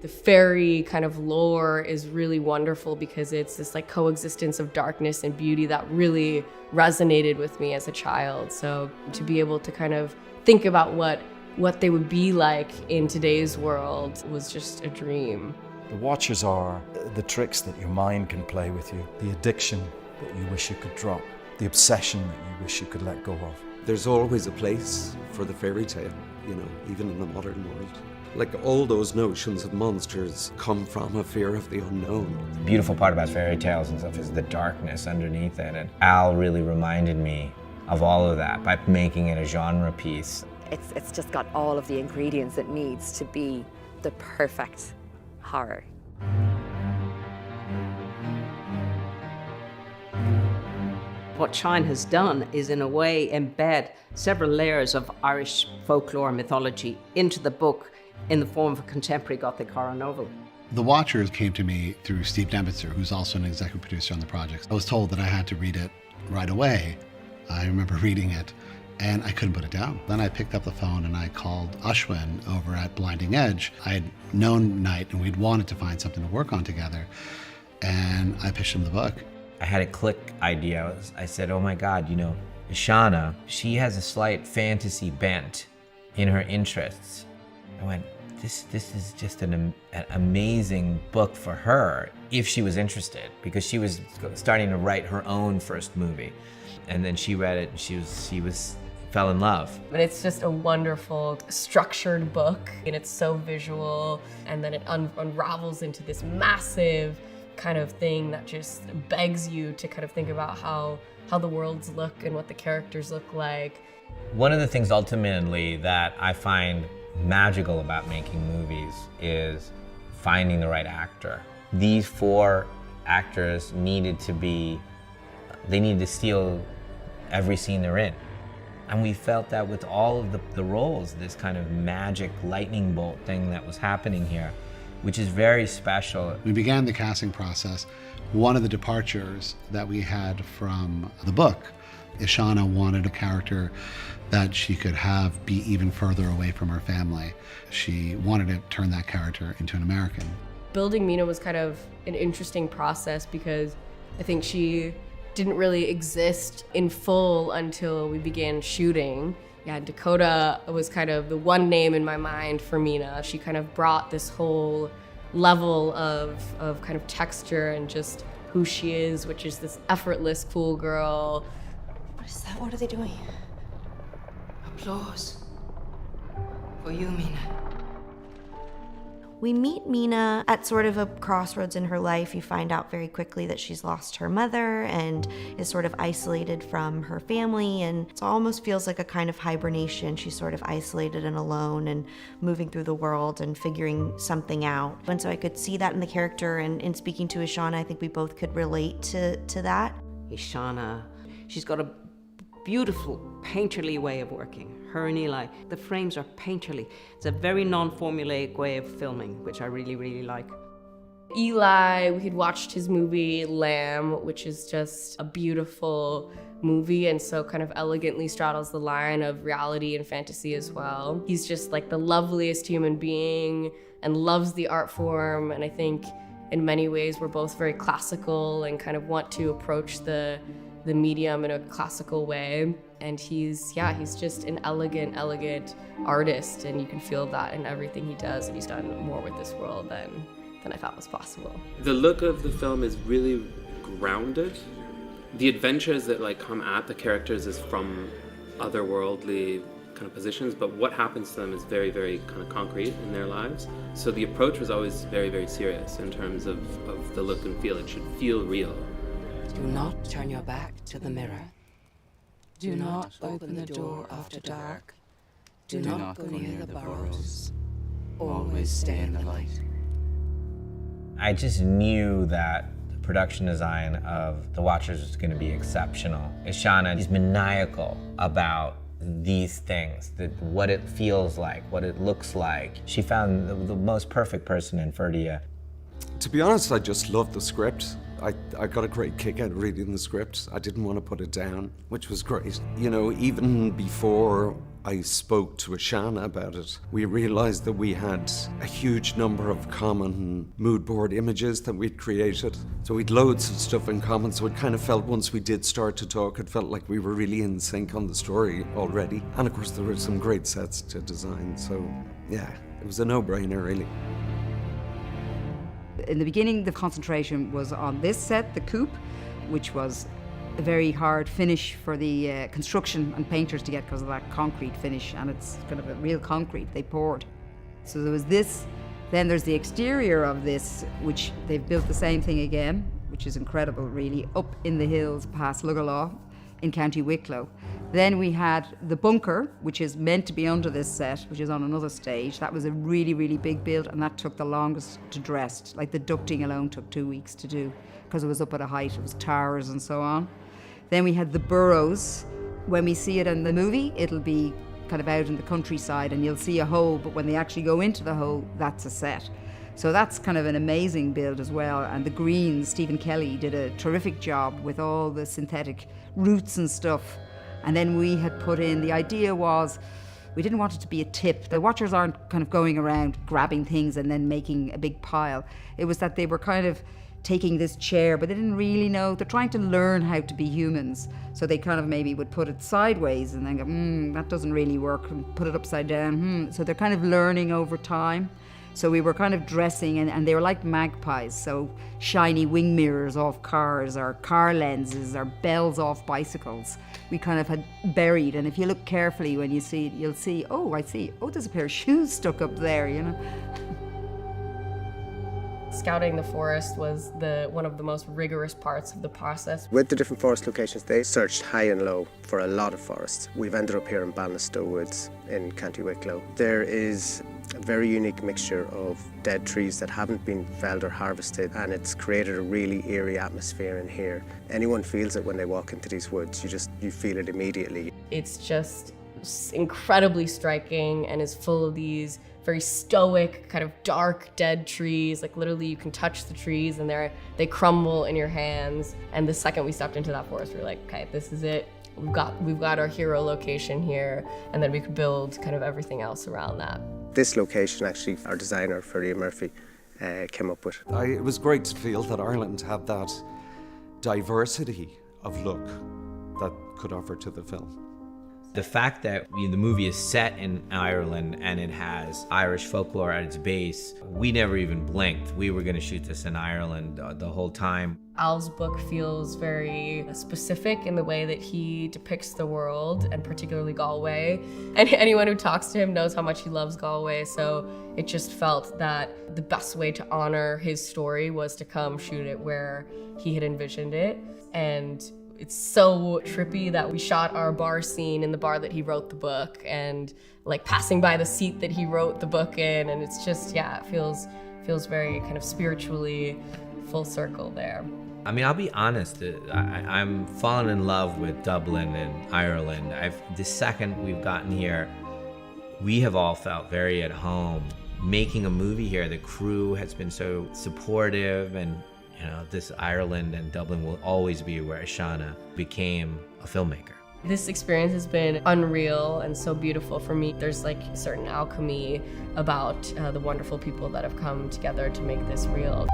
The fairy kind of lore is really wonderful because it's this like coexistence of darkness and beauty that really resonated with me as a child. So to be able to kind of think about what they would be like in today's world was just a dream. The Watchers are the tricks that your mind can play with you, the addiction that you wish you could drop, the obsession that you wish you could let go of. There's always a place for the fairy tale, you know, even in the modern world. Like all those notions of monsters come from a fear of the unknown. The beautiful part about fairy tales and stuff is the darkness underneath it. And Al really reminded me of all of that by making it a genre piece. It's just got all of the ingredients it needs to be the perfect horror. What Shine has done is, in a way, embed several layers of Irish folklore mythology into the book in the form of a contemporary Gothic horror novel. The Watchers came to me through Steve Dembitzer, who's also an executive producer on the project. I was told that I had to read it right away. I remember reading it, and I couldn't put it down. Then I picked up the phone and I called Ashwin over at Blinding Edge. I had known Knight and we'd wanted to find something to work on together, and I pitched him the book. I had a click idea. I said, oh my God, you know, Ishana, she has a slight fantasy bent in her interests. I went, this is just an amazing book for her if she was interested, because she was starting to write her own first movie. And then she read it and she fell in love. But it's just a wonderful, structured book, and it's so visual, and then it unravels into this massive kind of thing that just begs you to kind of think about how the worlds look and what the characters look like. One of the things ultimately that I find magical about making movies is finding the right actor. These 4 actors needed to steal every scene they're in. And we felt that with all of the roles, this kind of magic lightning bolt thing that was happening here, which is very special. We began the casting process. One of the departures that we had from the book, Ishana wanted a character that she could have be even further away from her family. She wanted to turn that character into an American. Building Mina was kind of an interesting process because I think she didn't really exist in full until we began shooting. Yeah, Dakota was kind of the one name in my mind for Mina. She kind of brought this whole level of kind of texture and just who she is, which is this effortless, cool girl. What is that? What are they doing? Applause. For you, Mina. We meet Mina at sort of a crossroads in her life. You find out very quickly that she's lost her mother and is sort of isolated from her family, and it almost feels like a kind of hibernation. She's sort of isolated and alone and moving through the world and figuring something out. And so I could see that in the character, and in speaking to Ishana, I think we both could relate to that. Ishana, she's got a beautiful painterly way of working. Her and Eli, the frames are painterly. It's a very non-formulaic way of filming, which I really, really like. Eli, we had watched his movie Lamb, which is just a beautiful movie and so kind of elegantly straddles the line of reality and fantasy as well. He's just like the loveliest human being and loves the art form, and I think in many ways we're both very classical and kind of want to approach the medium in a classical way. And he's just an elegant artist, and you can feel that in everything he does, and he's done more with this world than I thought was possible. The look of the film is really grounded. The adventures that come at the characters is from otherworldly kind of positions, but what happens to them is very, very kind of concrete in their lives. So the approach was always very, very serious in terms of the look and feel. It should feel real. Do not turn your back to the mirror. Do not open the door after dark. Do not go near the burrows. Always stay in the light. I just knew that the production design of The Watchers was going to be exceptional. Ishana is maniacal about these things, what it feels like, what it looks like. She found the most perfect person in Ferdia. To be honest, I just loved the script. I got a great kick out of reading the script. I didn't want to put it down, which was great. You know, even before I spoke to Ashana about it, we realised that we had a huge number of common mood board images that we'd created. So we'd loads of stuff in common, so it kind of felt once we did start to talk, it felt like we were really in sync on the story already. And of course there were some great sets to design, so yeah, it was a no-brainer really. In the beginning, the concentration was on this set, the coupe, which was a very hard finish for the construction and painters to get because of that concrete finish, and it's kind of a real concrete they poured. So there was this, then there's the exterior of this, which they've built the same thing again, which is incredible really, up in the hills past Lugalaw in County Wicklow. Then we had the bunker, which is meant to be under this set, which is on another stage. That was a really, really big build, and that took the longest to dress. Like the ducting alone took 2 weeks to do because it was up at a height, it was towers and so on. Then we had the burrows. When we see it in the movie, it'll be kind of out in the countryside and you'll see a hole, but when they actually go into the hole, that's a set. So that's kind of an amazing build as well. And the greens, Stephen Kelly did a terrific job with all the synthetic roots and stuff. And then we had put in, the idea was, we didn't want it to be a tip. The watchers aren't kind of going around grabbing things and then making a big pile. It was that they were kind of taking this chair, but they didn't really know. They're trying to learn how to be humans. So they kind of maybe would put it sideways and then go, that doesn't really work, and put it upside down, So they're kind of learning over time. So we were kind of dressing, and they were like magpies, so shiny wing mirrors off cars, or car lenses, or bells off bicycles. We kind of had buried, and if you look carefully when you see it, you'll see, I see, there's a pair of shoes stuck up there, Scouting the forest was one of the most rigorous parts of the process. With the different forest locations, they searched high and low for a lot of forests. We've ended up here in Balnastow Woods in County Wicklow. There is a very unique mixture of dead trees that haven't been felled or harvested, and it's created a really eerie atmosphere in here. Anyone feels it when they walk into these woods. You feel it immediately. It's just incredibly striking and is full of these very stoic, kind of dark, dead trees. Like literally you can touch the trees and they crumble in your hands. And the second we stepped into that forest, we were like, okay, this is it. We've got our hero location here, and then we could build kind of everything else around that. This location, actually, our designer, Freddie Murphy, came up with. It was great to feel that Ireland had that diversity of look that could offer to the film. The fact that the movie is set in Ireland and it has Irish folklore at its base, we never even blinked. We were going to shoot this in Ireland the whole time. Al's book feels very specific in the way that he depicts the world, and particularly Galway. And anyone who talks to him knows how much he loves Galway, so it just felt that the best way to honor his story was to come shoot it where he had envisioned it. And it's so trippy that we shot our bar scene in the bar that he wrote the book, and like passing by the seat that he wrote the book in, and it's just, it feels very kind of spiritually full circle there. I mean, I'll be honest, I'm falling in love with Dublin and Ireland. The second we've gotten here, we have all felt very at home. Making a movie here, the crew has been so supportive, and this Ireland and Dublin will always be where Ashana became a filmmaker. This experience has been unreal and so beautiful for me. There's like a certain alchemy about the wonderful people that have come together to make this real.